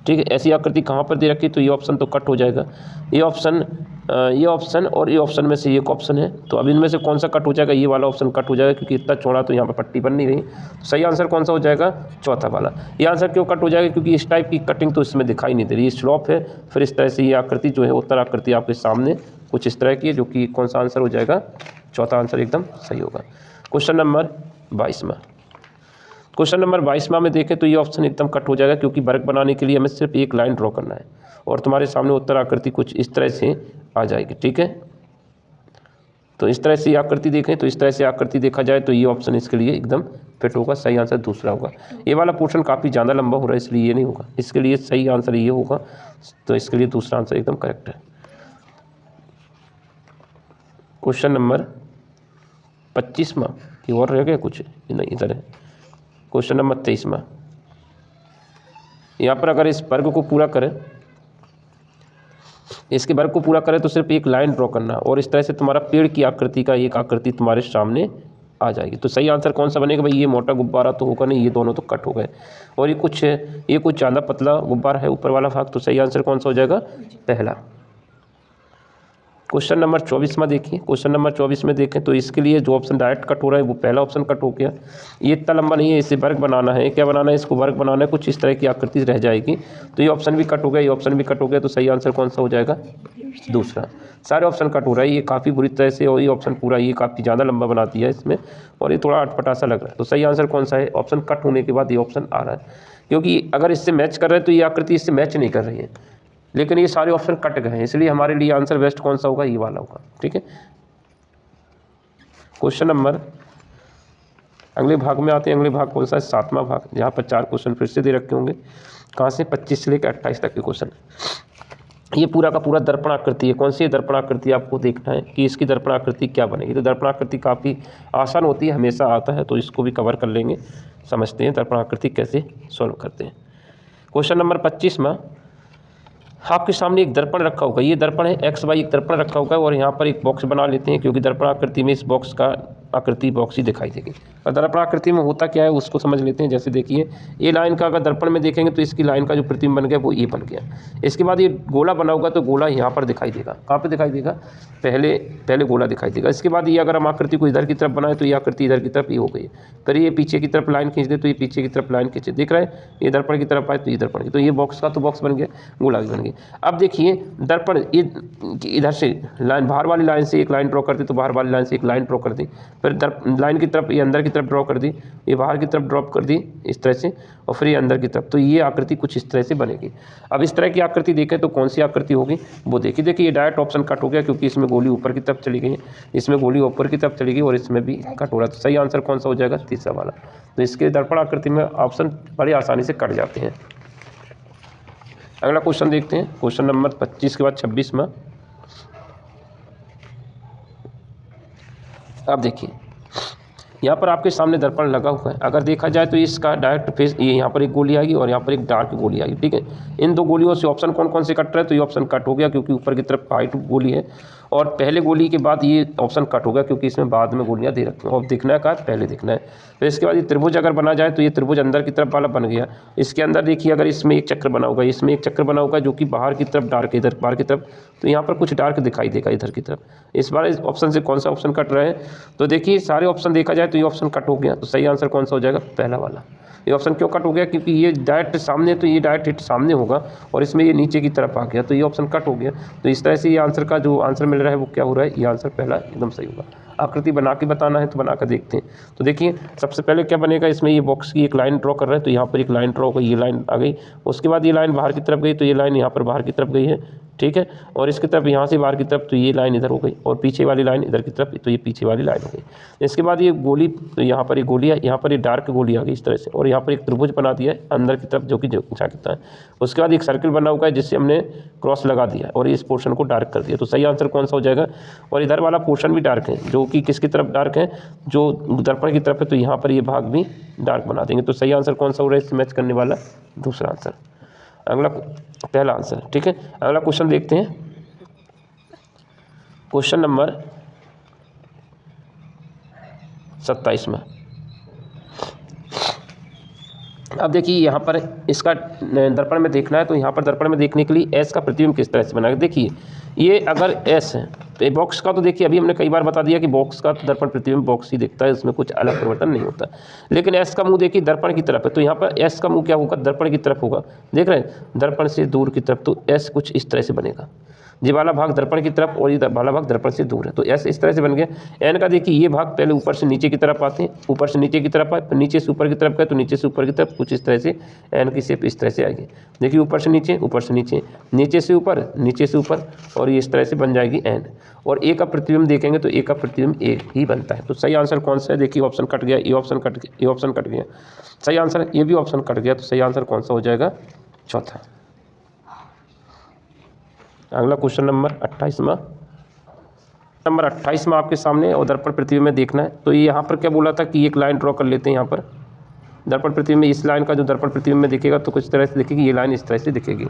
ठीक है, ऐसी आकृति कहाँ पर दे रखी, तो ये ऑप्शन तो कट हो जाएगा। ये ऑप्शन और ये ऑप्शन में से एक ऑप्शन है, तो अब इनमें से कौन सा कट हो जाएगा, ये वाला ऑप्शन कट हो जाएगा, क्योंकि इतना चौड़ा तो यहाँ पर पट्टी बन नहीं रही। तो सही आंसर कौन सा हो जाएगा, चौथा वाला। ये आंसर क्यों कट हो जाएगा, क्योंकि इस टाइप की कटिंग तो इसमें दिखाई नहीं दे रही। ये स्लॉप है, फिर इस तरह से ये आकृति जो है उत्तर आकृति आपके सामने कुछ इस तरह की है, जो कि कौन सा आंसर हो जाएगा, चौथा आंसर एकदम सही होगा। क्वेश्चन नंबर 22वां। क्वेश्चन नंबर 22वां में देखें तो ये ऑप्शन एकदम कट हो जाएगा, क्योंकि वर्ग बनाने के लिए हमें सिर्फ एक लाइन ड्रॉ करना है और तुम्हारे सामने उत्तर आकृति कुछ इस तरह से आ जाएगी। ठीक है, तो इस तरह से आकृति देखें, तो इस तरह से आकृति देखा जाए तो ये ऑप्शन इसके लिए एकदम फिट होगा। सही आंसर दूसरा होगा। ये वाला पोर्शन काफ़ी ज़्यादा लंबा हो रहा है, इसलिए ये नहीं होगा। इसके लिए सही आंसर ये होगा, तो इसके लिए दूसरा आंसर एकदम करेक्ट है। क्वेश्चन नंबर 25वां की और रह गया कुछ नहीं, इधर है। क्वेश्चन नंबर 23वां। यहाँ पर अगर इस वर्ग को पूरा करें, इसके वर्ग को पूरा करें तो सिर्फ एक लाइन ड्रॉ करना और इस तरह से तुम्हारा पेड़ की आकृति का एक आकृति तुम्हारे सामने आ जाएगी। तो सही आंसर कौन सा बनेगा भाई, ये मोटा गुब्बारा तो होगा नहीं, ये दोनों तो कट हो गए। और ये कुछ ज़्यादा पतला गुब्बारा है ऊपर वाला भाग, तो सही आंसर कौन सा हो जाएगा, पहला। क्वेश्चन नंबर 24वां देखिए। क्वेश्चन नंबर 24 में देखें तो इसके लिए जो ऑप्शन डायरेक्ट कट हो रहा है वो पहला ऑप्शन कट हो गया। ये इतना लंबा नहीं है, इसे वर्ग बनाना है। क्या बनाना है, इसको वर्ग बनाना है, कुछ इस तरह की आकृति रह जाएगी। तो ये ऑप्शन भी कट हो गया, ये ऑप्शन भी कट हो गया। तो सही आंसर कौन सा हो जाएगा, दूसरा। सारे ऑप्शन कट हो रहा है, ये काफ़ी बुरी तरह से, और ये ऑप्शन पूरा ये काफ़ी ज़्यादा लंबा बना दिया है इसमें, और ये थोड़ा अटपटा सा लग रहा है। तो सही आंसर कौन सा है, ऑप्शन कट होने के बाद ये ऑप्शन आ रहा है, क्योंकि अगर इससे मैच कर रहे हैं तो ये आकृति इससे मैच नहीं कर रही है, लेकिन ये सारे ऑप्शन कट गए हैं, इसलिए हमारे लिए आंसर बेस्ट कौन सा होगा, ये वाला होगा। ठीक है, क्वेश्चन नंबर अगले भाग में आते हैं। अगले भाग कौन सा है, 7वां भाग, जहाँ पर 4 क्वेश्चन फिर से दे रखे होंगे। कहाँ से, 25 से लेकर 28 तक के क्वेश्चन। ये पूरा का पूरा दर्पण आकृति है। कौन सी दर्पण आकृति आपको देखना है कि इसकी दर्पण आकृति क्या बनेगी। तो दर्पण आकृति काफ़ी आसान होती है, हमेशा आता है, तो इसको भी कवर कर लेंगे। समझते हैं दर्पण आकृति कैसे सॉल्व करते हैं। क्वेश्चन नंबर 25 में आपके सामने एक दर्पण रखा होगा। ये दर्पण है, XY एक दर्पण रखा होगा, और यहाँ पर एक बॉक्स बना लेते हैं, क्योंकि दर्पण आकृति में इस बॉक्स का आकृति बॉक्स ही दिखाई देगी। और दर्पण आकृति में होता क्या है उसको समझ लेते हैं। जैसे देखिए, ये लाइन का अगर दर्पण में देखेंगे तो इसकी लाइन का जो प्रतिबिंब बन गया वो ये बन गया। इसके बाद ये गोला बना होगा, तो गोला यहाँ पर दिखाई देगा। कहाँ पर दिखाई देगा, पहले गोला दिखाई देगा। इसके बाद ये अगर हम आकृति को इधर की तरफ बनाए तो ये आकृति इधर की तरफ ये हो गई। फिर ये पीछे की तरफ लाइन खींच दे तो ये पीछे की तरफ लाइन खींचे, देख रहा है, ये दर्पण की तरफ आए तो ये दर्पण की, तो ये बॉक्स का तो बॉक्स बन गया, गोला भी बन गया। अब देखिए दर्पण ये इधर से लाइन, बाहर वाली लाइन से एक लाइन ड्रॉ कर दी, तो बाहर वाली लाइन से एक लाइन ड्रॉ कर दी, फिर लाइन की तरफ ये अंदर की तरफ ड्रॉ कर दी, ये बाहर की तरफ ड्रॉप कर दी इस तरह से, और फिर ये अंदर की तरफ। तो ये आकृति कुछ इस तरह से बनेगी। अब इस तरह की आकृति देखें तो कौन सी आकृति होगी वो देखिए। देखिए ये डायरेक्ट ऑप्शन कट हो गया, क्योंकि इसमें गोली ऊपर की तरफ चली गई, इसमें गोली ऊपर की तरफ चली गई, और इसमें भी कट हो रहा है। तो सही आंसर कौन सा हो जाएगा, तीसरा वाला। तो इसके दर्पण आकृति में ऑप्शन बड़ी आसानी से कट जाते हैं। अगला क्वेश्चन देखते हैं। क्वेश्चन नंबर 25 के बाद 26 में अब देखिए, यहाँ पर आपके सामने दर्पण लगा हुआ है। अगर देखा जाए तो इसका डायरेक्ट फेस, ये यहाँ पर एक गोली आएगी और यहाँ पर एक डार्क गोली आएगी। ठीक है, इन दो गोलियों से ऑप्शन कौन कौन से कट रहा है, तो ये ऑप्शन कट हो गया, क्योंकि ऊपर की तरफ वाइट गोली है, और पहले गोली के बाद ये ऑप्शन कट हो गया, क्योंकि इसमें बाद में गोलियाँ दे रखी हैं, और दिखना का पहले दिखना है। फिर इसके बाद ये त्रिभुज अगर बना जाए तो ये त्रिभुज अंदर की तरफ वाला बन गया। इसके अंदर देखिए, अगर इसमें एक चक्र बना होगा, इसमें एक चक्र बना होगा, जो कि बाहर की तरफ डार्क, इधर बाहर की तरफ, तो यहाँ पर कुछ डार्क दिखाई देगा इधर की तरफ। इस बार इस ऑप्शन से कौन सा ऑप्शन कट रहा है, तो देखिए सारे ऑप्शन देखा जाए तो ये ऑप्शन कट हो गया। तो सही आंसर कौन सा हो जाएगा, पहला वाला। ये ऑप्शन क्यों कट हो गया, क्योंकि ये डायरेक्ट सामने, तो ये डायरेक्ट हिट सामने होगा, और इसमें ये नीचे की तरफ आ गया, तो ये ऑप्शन कट हो गया। तो इस तरह से ये आंसर का जो आंसर मिल रहा है वो क्या हो रहा है, ये आंसर पहला एकदम सही होगा। आकृति बना के बताना है तो बना कर देखते हैं। तो देखिए सबसे पहले क्या बनेगा, इसमें ये बॉक्स की एक लाइन ड्रॉ कर रहे हैं तो यहाँ पर एक लाइन ड्रॉ हो गई, ये लाइन आ गई। उसके बाद ये लाइन बाहर की तरफ गई तो ये लाइन यहाँ पर बाहर की तरफ गई है, ठीक है। और इसकी तरफ यहाँ से बाहर की तरफ तो ये लाइन इधर हो गई, और पीछे वाली लाइन इधर की तरफ तो ये पीछे वाली लाइन हो गई। इसके बाद ये गोली, तो यहाँ पर एक गोली है, यहाँ पर ये डार्क गोली आ गई इस तरह से, और यहाँ पर एक त्रिभुज बना दिया है अंदर की तरफ जो कि झांकता है। उसके बाद एक सर्किल बना हुआ है जिससे हमने क्रॉस लगा दिया और इस पोर्शन को डार्क कर दिया। तो सही आंसर कौन सा हो जाएगा। और इधर वाला पोर्शन भी डार्क है, जो कि किसकी तरफ डार्क है, जो दर्पण की तरफ है, तो यहाँ पर ये भाग भी डार्क बना देंगे। तो सही आंसर कौन सा हो रहा है इससे मैच करने वाला, दूसरा आंसर, अगला पहला आंसर, ठीक है। अगला क्वेश्चन देखते हैं, क्वेश्चन नंबर 27 में। अब देखिए यहाँ पर इसका दर्पण में देखना है, तो यहाँ पर दर्पण में देखने के लिए एस का प्रतिबिंब किस तरह से बनाएगा। देखिए ये अगर एस है तो बॉक्स का, तो देखिए अभी हमने कई बार बता दिया कि बॉक्स का दर्पण प्रतिबिंब बॉक्स ही दिखता है, इसमें कुछ अलग परिवर्तन नहीं होता। लेकिन एस का मुंह देखिए दर्पण की तरफ है, तो यहाँ पर एस का मुंह क्या होगा, दर्पण की तरफ होगा। देख रहे हैं, दर्पण से दूर की तरफ, तो एस कुछ इस तरह से बनेगा। ये वाला भाग दर्पण की तरफ और ये वाला भाग दर्पण से दूर है, तो एस इस तरह से बन गया। एन का देखिए ये भाग पहले ऊपर से नीचे की तरफ आते हैं, ऊपर से नीचे की तरफ आए, फिर नीचे से ऊपर की तरफ गए, तो नीचे से ऊपर की तरफ कुछ इस तरह से एन की शेप इस तरह से आएगी। देखिए ऊपर से नीचे, ऊपर से नीचे, नीचे से ऊपर, नीचे से ऊपर, और ये इस तरह से बन जाएगी एन। और ए का प्रतिबिंब देखेंगे तो ए का प्रतिबिंब ए ही बनता है। तो सही आंसर कौन सा है, देखिए ऑप्शन कट गया, ये ऑप्शन कट गया, ये ऑप्शन कट गया, सही आंसर ये भी ऑप्शन कट गया। तो सही आंसर कौन सा हो जाएगा, चौथा। अगला क्वेश्चन नंबर 28 में, नंबर 28 में आपके सामने और दर्पण प्रतिबिंब में देखना है। तो ये यहाँ पर क्या बोला था कि एक लाइन ड्रॉ कर लेते हैं यहाँ पर दर्पण प्रतिबिंब में। इस लाइन का जो दर्पण प्रतिबिंब में दिखेगा तो कुछ तरह से दिखेगी, ये लाइन इस तरह से दिखेगी।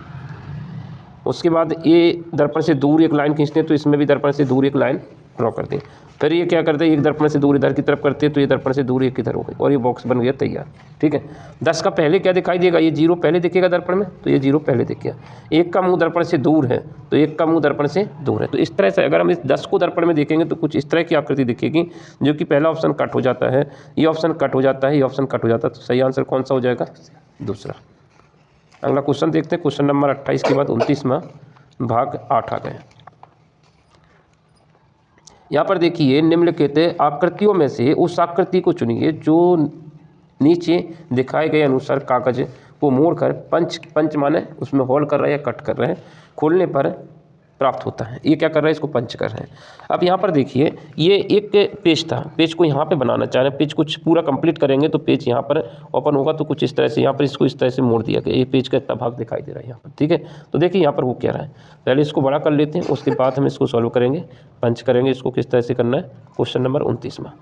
उसके बाद ये दर्पण से दूर एक लाइन खींचते हैं, तो इसमें भी दर्पण से दूर एक लाइन ड्रॉ करते हैं। फिर ये क्या करते हैं, एक दर्पण से दूर इधर की तरफ करते हैं, तो ये दर्पण से दूर एक इधर हो गई, और ये बॉक्स बन गया तैयार, ठीक है। 10 का पहले क्या दिखाई देगा, ये 0 पहले दिखेगा दर्पण में, तो ये 0 पहले दिख गया। 1 का मुंह दर्पण से दूर है, तो 1 का मुंह दर्पण से दूर है। तो इस तरह से अगर हम इस 10 को दर्पण में देखेंगे तो कुछ इस तरह की आकृति दिखेगी, जो कि पहला ऑप्शन कट हो जाता है, ये ऑप्शन कट हो जाता है, ये ऑप्शन कट हो जाता है। तो सही आंसर कौन सा हो जाएगा, दूसरा। अगला क्वेश्चन देखते हैं, क्वेश्चन नंबर 28 के बाद 29 में भाग 8 आ गए। यहाँ पर देखिए निम्नलिखित आकृतियों में से उस आकृति को चुनिए जो नीचे दिखाए गए अनुसार कागज को मोड़कर पंच माने उसमें होल कर रहे हैं या कट कर रहे हैं, खोलने पर प्राप्त होता है। ये क्या कर रहे हैं, इसको पंच कर रहे हैं। अब यहाँ पर देखिए ये एक पेज था, पेज को यहाँ पे बनाना चाह रहे हैं, पेज कुछ पूरा कंप्लीट करेंगे तो पेज यहाँ पर ओपन होगा, तो कुछ इस तरह से यहाँ पर इसको इस तरह से मोड़ दिया गया। ये पेज का इतना भाग दिखाई दे रहा है यहाँ पर, ठीक है। तो देखिए यहाँ पर वो क्या रहा है, पहले इसको बड़ा कर लेते हैं, उसके बाद हम इसको सॉल्व करेंगे, पंच करेंगे। इसको किस तरह से करना है, क्वेश्चन नंबर 29 में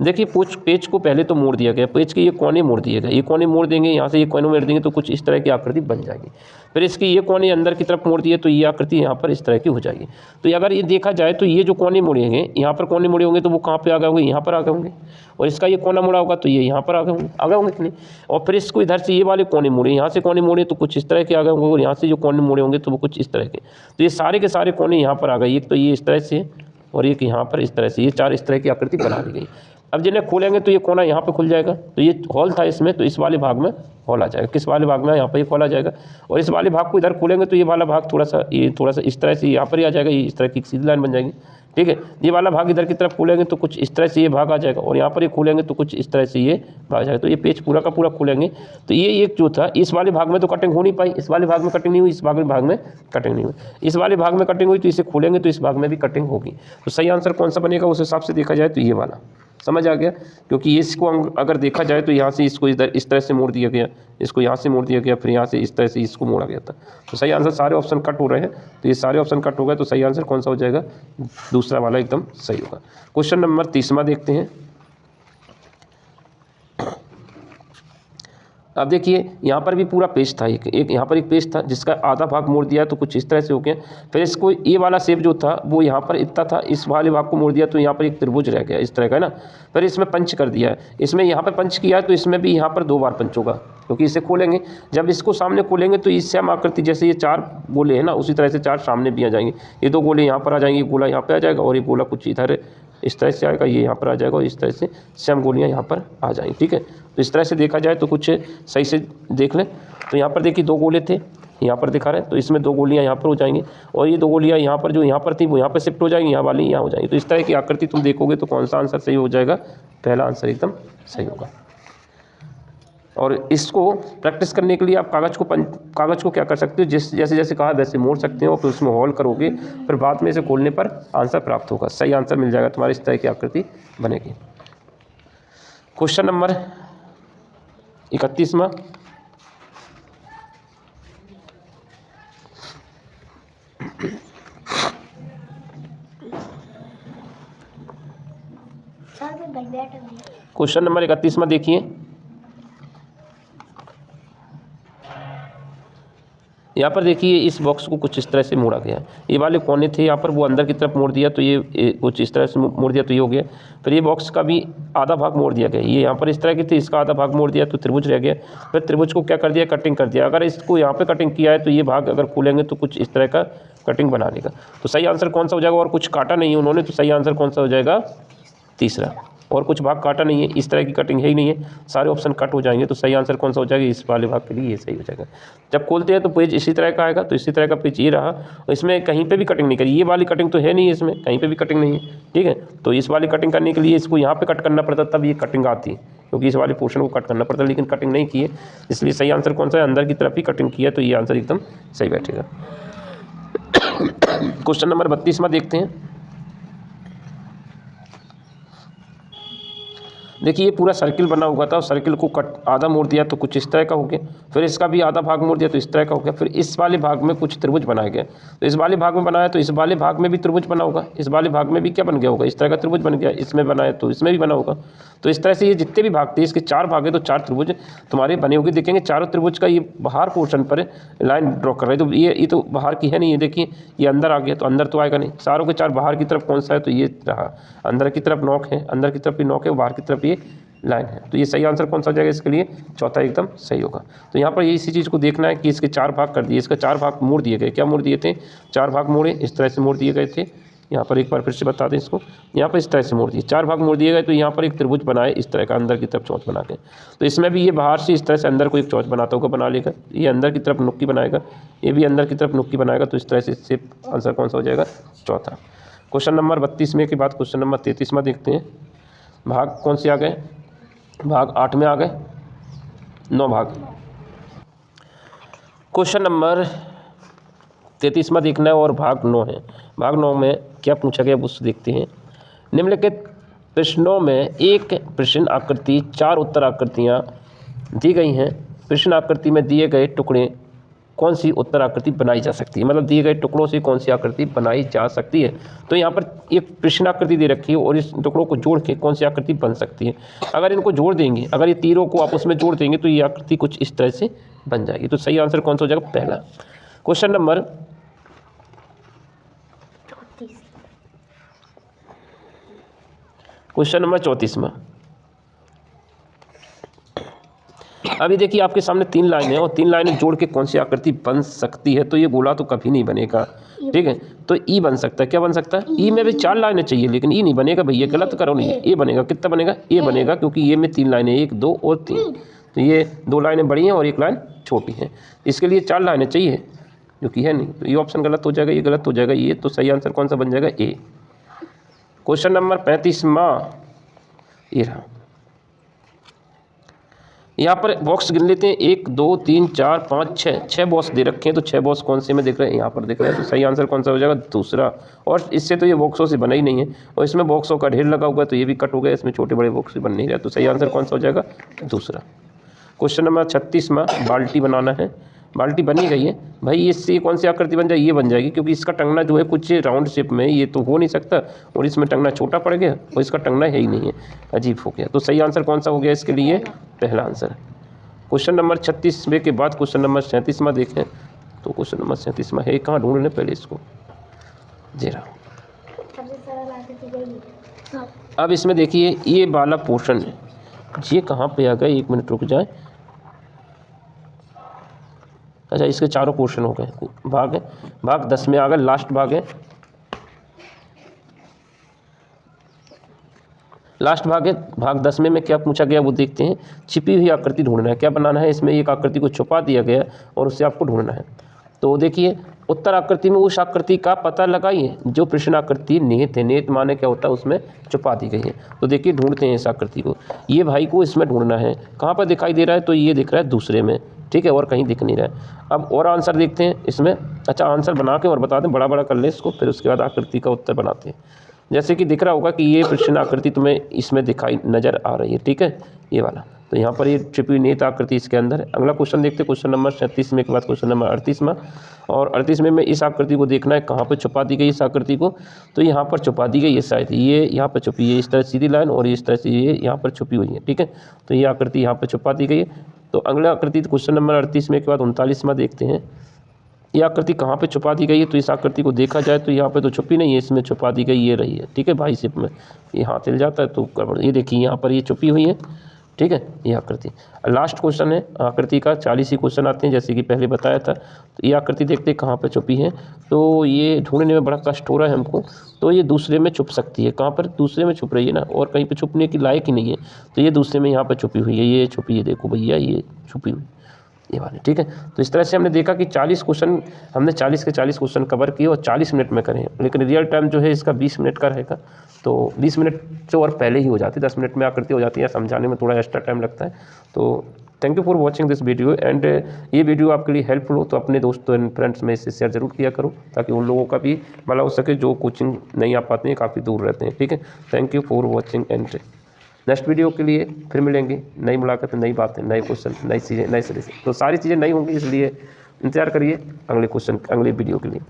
देखिए पेज को पहले तो मोड़ दिया गया, पेज के ये कोने मोड़ दिए गए, ये कोने मोड़ देंगे, यहाँ से ये कोने मोड़ देंगे तो कुछ इस तरह की आकृति बन जाएगी। फिर इसके ये कोने अंदर की तरफ मोड़ दिए तो ये आकृति यहाँ पर इस तरह की हो जाएगी। तो अगर ये देखा जाए तो ये जो कोने मुड़ेंगे, यहाँ पर कोने मुड़े होंगे तो वो कहाँ पे आ गए होंगे, यहाँ पर आ गए होंगे। और इसका ये कोना मुड़ा होगा तो ये यहाँ पर आ गए होंगे कि नहीं। और फिर इसको इधर से ये वाले कोने मुड़े, यहाँ से कोने मुड़े तो कुछ इस तरह के आ गए होंगे, और यहाँ से जो कोने मुड़े होंगे तो वो कुछ इस तरह के। तो ये सारे के सारे कोने यहाँ पर आ गए, एक तो ये इस तरह से और एक यहाँ पर इस तरह से, ये 4 इस तरह की आकृति बना दी गई। अब जिन्हें खोलेंगे तो ये कोना यहाँ पे खुल जाएगा, तो ये हॉल था इसमें, तो इस वाले भाग में हॉल आ जाएगा। किस वाले भाग में, यहाँ पे हॉल आ जाएगा। और इस वाले भाग को इधर खोलेंगे तो ये वाला भाग थोड़ा सा इस तरह से यहाँ पर ही आ जाएगा, ये इस तरह की सीधी लाइन बन जाएगी, ठीक है। ये वाला भाग इधर की तरफ खोलेंगे तो कुछ इस तरह से ये भाग आ जाएगा, और यहाँ पर ये खोलेंगे तो कुछ इस तरह से ये भाग आ जाएगा। तो ये पेज पूरा का पूरा खोलेंगे तो ये एक जो था, इस वाले भाग में तो कटिंग हो नहीं पाई, इस वाले भाग में कटिंग नहीं हुई, इस भाग में कटिंग नहीं हुई, इस वाले भाग में कटिंग हुई, तो इसे खोलेंगे तो इस भाग में भी कटिंग होगी। तो सही आंसर कौन सा बनेगा, उस हिसाब से देखा जाए तो ये वाला, समझ आ गया। क्योंकि इसको अगर देखा जाए तो यहाँ से इसको इधर इस तरह से मोड़ दिया गया, इसको यहाँ से मोड़ दिया गया, फिर यहाँ से इस तरह से इसको मोड़ा गया था। तो सही आंसर, सारे ऑप्शन कट हो रहे हैं, तो ये सारे ऑप्शन कट हो गए, तो सही आंसर कौन सा हो जाएगा, दूसरा वाला एकदम सही होगा। क्वेश्चन नंबर 30वां देखते हैं। अब देखिए यहाँ पर भी पूरा पेज था, एक यहाँ पर एक पेज था जिसका आधा भाग मोड़ दिया तो कुछ इस तरह से हो गया। फिर इसको ये वाला शेप जो था वो यहाँ पर इतना था, इस वाले भाग को मोड़ दिया तो यहाँ पर एक त्रिभुज रह गया इस तरह का, है ना। फिर इसमें पंच कर दिया है, इसमें यहाँ पर पंच किया है तो इसमें भी यहाँ पर 2 बार पंच होगा, क्योंकि इसे खोलेंगे। जब इसको सामने खोलेंगे तो इससे हम आकृति, जैसे ये 4 गोले हैं ना, उसी तरह से 4 सामने भी आ जाएंगे। ये 2 गोले यहाँ पर आ जाएंगे, गोला यहाँ पर आ जाएगा, और ये गोला कुछ इधर इस तरह से आएगा, ये यहाँ पर आ जाएगा, और इस तरह से सेम गोलियाँ यहाँ पर आ जाएंगी, ठीक है। तो इस तरह से देखा जाए तो कुछ सही से देख लें। तो यहाँ पर देखिए 2 गोले थे, यहाँ पर दिखा रहे हैं। तो इसमें 2 गोलियाँ यहाँ पर हो जाएंगी और ये 2 गोलियाँ यहाँ पर जो यहाँ पर थी वो यहाँ पर शिफ्ट हो जाएंगी, यहाँ वाली यहाँ हो जाएंगी। तो इस तरह की आकृति तुम देखोगे तो कौन सा आंसर सही हो जाएगा? पहला आंसर एकदम सही होगा। और इसको प्रैक्टिस करने के लिए आप कागज़ को क्या कर सकते हो, जैसे जैसे कहा वैसे मोड़ सकते हो, फिर उसमें होल करोगे, फिर बाद में इसे खोलने पर आंसर प्राप्त होगा, सही आंसर मिल जाएगा तुम्हारे, इस तरह की आकृति बनेगी। क्वेश्चन नंबर 31वां, क्वेश्चन नंबर 31वां देखिए, यहाँ पर देखिए इस बॉक्स को कुछ इस तरह से मोड़ा गया। ये वाले कोने थे यहाँ पर, वो अंदर की तरफ मोड़ दिया तो ये कुछ इस तरह से मोड़ दिया तो ये हो गया। फिर ये बॉक्स का भी आधा भाग मोड़ दिया गया, ये यहाँ पर इस तरह की थी, इसका आधा भाग मोड़ दिया तो त्रिभुज रह गया। फिर त्रिभुज को क्या कर दिया? कटिंग कर दिया। अगर इसको यहाँ पे कटिंग किया है तो ये भाग अगर खोलेंगे तो कुछ इस तरह का कटिंग बना लेगा। तो सही आंसर कौन सा हो जाएगा? और कुछ काटा नहीं है उन्होंने, तो सही आंसर कौन सा हो जाएगा? तीसरा। और कुछ भाग काटा नहीं है, इस तरह की कटिंग है ही नहीं है, सारे ऑप्शन कट हो जाएंगे। तो सही आंसर कौन सा हो जाएगा? इस वाले भाग के लिए ये सही हो जाएगा। जब खोलते हैं तो पेज इसी तरह का आएगा, तो इसी तरह का पेज ये रहा, और इसमें कहीं पे भी कटिंग नहीं करी, ये वाली कटिंग तो है नहीं, इसमें कहीं पे भी कटिंग नहीं है, ठीक है। तो इस वाली कटिंग करने के लिए इसको यहाँ पे कट करना पड़ता, तब ये कटिंग आती है, क्योंकि इस वाले पोर्शन को कट करना पड़ता, लेकिन कटिंग नहीं की है, इसलिए सही आंसर कौन सा है? अंदर की तरफ ही कटिंग की है, तो ये आंसर एकदम सही बैठेगा। क्वेश्चन नंबर 32वां देखते हैं। देखिए ये पूरा सर्किल बना हुआ था और सर्किल को आधा मोड़ दिया तो कुछ इस तरह का हो गया, फिर इसका भी आधा भाग मोड़ दिया तो इस तरह का हो गया, फिर इस वाले भाग में कुछ त्रिभुज बनाया गया, तो इस वाले भाग में बनाया तो इस वाले भाग में भी त्रिभुज बना होगा, इस वाले भाग में भी क्या बन गया होगा? इस तरह का त्रिभुज बन गया, इसमें बनाया तो इसमें भी बना होगा। तो इस तरह से ये जितने भी भाग थे, इसके 4 भाग है तो 4 त्रिभुज तुम्हारे बने होंगे। देखेंगे चारों त्रिभुज का ये बाहर पोर्शन पर लाइन ड्रॉ कर रहे हैं, तो ये तो बाहर की है नहीं, ये देखिए ये अंदर आ गया, तो अंदर तो आएगा नहीं। चारों के 4 बाहर की तरफ कौन सा है? तो ये रहा, अंदर की तरफ नॉक है, अंदर की तरफ भी नॉक है, बाहर की तरफ ये लाइन है। तो ये सही आंसर कौन सा हो जाएगा इसके लिए? चौथा एकदम सही होगा। तो यहाँ पर इसी चीज़ को देखना है कि इसके 4 भाग कर दिए, इसका 4 भाग मोड़ दिए गए। क्या मोड़ दिए थे? 4 भाग मोड़े, इस तरह से मोड़ दिए गए थे। यहाँ पर एक बार फिर से बता दें इसको, यहाँ पर इस तरह से मोड़ दिए, 4 भाग मोड़ दिए गए, तो यहाँ पर एक त्रिभुज बनाए इस तरह का, अंदर की तरफ चौथ बना के। तो इसमें भी ये बाहर से इस तरह से अंदर को एक चौथ बनाता होगा, बना लेगा, ये अंदर की तरफ नुक्की बनाएगा, ये भी अंदर की तरफ नुक्की बनाएगा, तो इस तरह से इससे आंसर कौन सा हो जाएगा? चौथा। क्वेश्चन नंबर 32वें के बाद क्वेश्चन नंबर 33वां देखते हैं। भाग कौन से आ गए? भाग 8 में आ गए, 9 भाग। क्वेश्चन नंबर 33वां देखना है और भाग 9 है। भाग 9 में क्या पूछा गया उससे देखते हैं। निम्नलिखित प्रश्नों में एक प्रश्न आकृति 4 उत्तर आकृतियाँ दी गई हैं। प्रश्न आकृति में दिए गए टुकड़े कौन सी उत्तर आकृति बनाई जा सकती है, मतलब दिए गए टुकड़ों से कौन सी आकृति बनाई जा सकती है। तो यहाँ पर एक प्रश्न आकृति दे रखी है और इस टुकड़ों को जोड़ के कौन सी आकृति बन सकती है। अगर इनको जोड़ देंगे, अगर ये तीरों को आपस में जोड़ देंगे तो ये आकृति कुछ इस तरह से बन जाएगी। तो सही आंसर कौन सा हो जाएगा? पहला। क्वेश्चन नंबर 34वां। अभी देखिए आपके सामने 3 लाइनें हैं और 3 लाइनें जोड़ के कौन सी आकृति बन सकती है। तो ये गोला तो कभी नहीं बनेगा, ठीक है। तो ई बन सकता है। क्या बन सकता है? ई में भी 4 लाइनें चाहिए, लेकिन ई नहीं बनेगा भैया, गलत करो नहीं। ए बनेगा। कितना बनेगा? ए बनेगा, क्योंकि ये में 3 लाइनें, 1 2 और 3। तो ये 2 लाइनें बड़ी हैं और 1 लाइन छोटी है, इसके लिए 4 लाइनें चाहिए, जो कि है नहीं। तो ये ऑप्शन गलत हो जाएगा, ये गलत हो जाएगा, ये। तो सही आंसर कौन सा बन जाएगा? ए। क्वेश्चन नंबर 35वां ये रहा। यहाँ पर बॉक्स गिन लेते हैं, 1 2 3 4 5 6 बॉक्स दे रखे हैं। तो 6 बॉक्स कौन से में दिख रहे हैं? यहाँ पर दिख रहे हैं। तो सही आंसर कौन सा हो जाएगा? दूसरा। और इससे तो ये बॉक्सों से बना ही नहीं है, और इसमें बॉक्सों का ढेर लगा हुआ है, तो ये भी कट हो गया, इसमें छोटे बड़े बॉक्स भी बन नहीं रहे। तो सही आंसर कौन सा हो जाएगा? दूसरा। क्वेश्चन नंबर 36वां, बाल्टी बनाना है। बाल्टी बनी गई है भाई, इससे कौन सी आकृति बन जाएगी? ये बन जाएगी, क्योंकि इसका टंगना जो है कुछ राउंड शेप में, ये तो हो नहीं सकता, और इसमें टंगना छोटा पड़ गया और इसका टंगना है ही नहीं है, अजीब हो गया। तो सही आंसर कौन सा हो गया इसके लिए? पहला आंसर। क्वेश्चन नंबर 36वें के बाद क्वेश्चन नंबर 37वां देखें। तो क्वेश्चन नंबर 37वां है, कहाँ ढूंढ लें पहले इसको, जी रहा। अब इसमें देखिए ये वाला पोर्शन है, ये कहाँ पे आ गया? 1 मिनट रुक जाए। अच्छा, इसके चारों पोर्शन हो गए, भाग है, भाग 10 में आ गए, लास्ट भाग है, लास्ट भाग है। भाग 10 में क्या पूछा गया वो देखते हैं। छिपी हुई आकृति ढूंढना है। क्या बनाना है? इसमें एक आकृति को छुपा दिया गया और उससे आपको ढूंढना है। तो देखिए उत्तर आकृति में उस आकृति का पता लगाइए जो प्रश्न आकृति निहित है। निहित माने क्या होता है, उसमें छुपा दी गई है। तो देखिए ढूंढते हैं इस आकृति को, ये भाई को इसमें ढूंढना है, कहाँ पर दिखाई दे रहा है, तो ये दिख रहा है दूसरे में, ठीक है, और कहीं दिख नहीं रहा है। अब और आंसर देखते हैं इसमें। अच्छा आंसर बना के और बता दें, बड़ा बड़ा कर लें इसको, फिर उसके बाद आकृति का उत्तर बनाते हैं। जैसे कि दिख रहा होगा कि ये प्रश्न आकृति तुम्हें इसमें दिखाई नज़र आ रही है, ठीक है, ये वाला। तो यहाँ पर ये छिपी हुई निहित आकृति इसके अंदर है। अगला क्वेश्चन देखते हैं, क्वेश्चन नंबर 37 में के बाद क्वेश्चन नंबर 38वां। और 38 में इस आकृति को देखना है कहाँ पर छुपा दी गई इस आकृति को, तो यहाँ पर छुपा दी गई है शायद, ये यहाँ पर छुपी है, इस तरह सीधी लाइन और इस तरह से ये यहाँ पर छुपी हुई है, ठीक है। तो ये आकृति यहाँ पर छुपा दी गई है। तो अगला आकृति क्वेश्चन नंबर 38 में के बाद 39वां देखते हैं, ये आकृति कहाँ पे छुपा दी गई है। तो इस आकृति को देखा जाए तो यहाँ पे तो छुपी नहीं है, इसमें छुपा दी गई ये रही है, ठीक है, भाई सिप में ये हाथ हिल जाता है तो गड़बड़। ये देखिए यहाँ पर ये छुपी हुई है, ठीक है, ये आकृति। लास्ट क्वेश्चन है आकृति का, 40 ही क्वेश्चन आते हैं जैसे कि पहले बताया था। तो ये आकृति देखते हैं कहाँ पे छुपी है, तो ये ढूंढने में बड़ा कष्ट हो रहा है हमको। तो ये दूसरे में छुप सकती है, कहाँ पर, दूसरे में छुप रही है ना, और कहीं पे छुपने की लायक ही नहीं है। तो ये दूसरे में यहाँ पर छुपी हुई है, ये छुपी है, देखो भैया ये छुपी हुई ये वाले, ठीक है। तो इस तरह से हमने देखा कि 40 क्वेश्चन हमने 40 के 40 क्वेश्चन कवर किए और 40 मिनट में करें, लेकिन रियल टाइम जो है इसका 20 मिनट का रहेगा। तो 20 मिनट से और पहले ही हो जाती है, 10 मिनट में आकृति हो जाती है, समझाने में थोड़ा एक्स्ट्रा टाइम लगता है। तो thank you for watching this video and ये वीडियो आपके लिए हेल्पफुल हो तो अपने दोस्तों एंड फ्रेंड्स में इसे शेयर जरूर किया करो, ताकि उन लोगों का भी भला हो सके जो कोचिंग नहीं आ पाते हैं, काफ़ी दूर रहते हैं, ठीक है। Thank you for watching and next video के लिए फिर मिलेंगे, नई मुलाकात, नई बातें, नए क्वेश्चन, नई चीज़ें, नए सिरे से। तो सारी चीज़ें नई होंगी, इसलिए इंतजार करिए अगले क्वेश्चन, अगले वीडियो के लिए।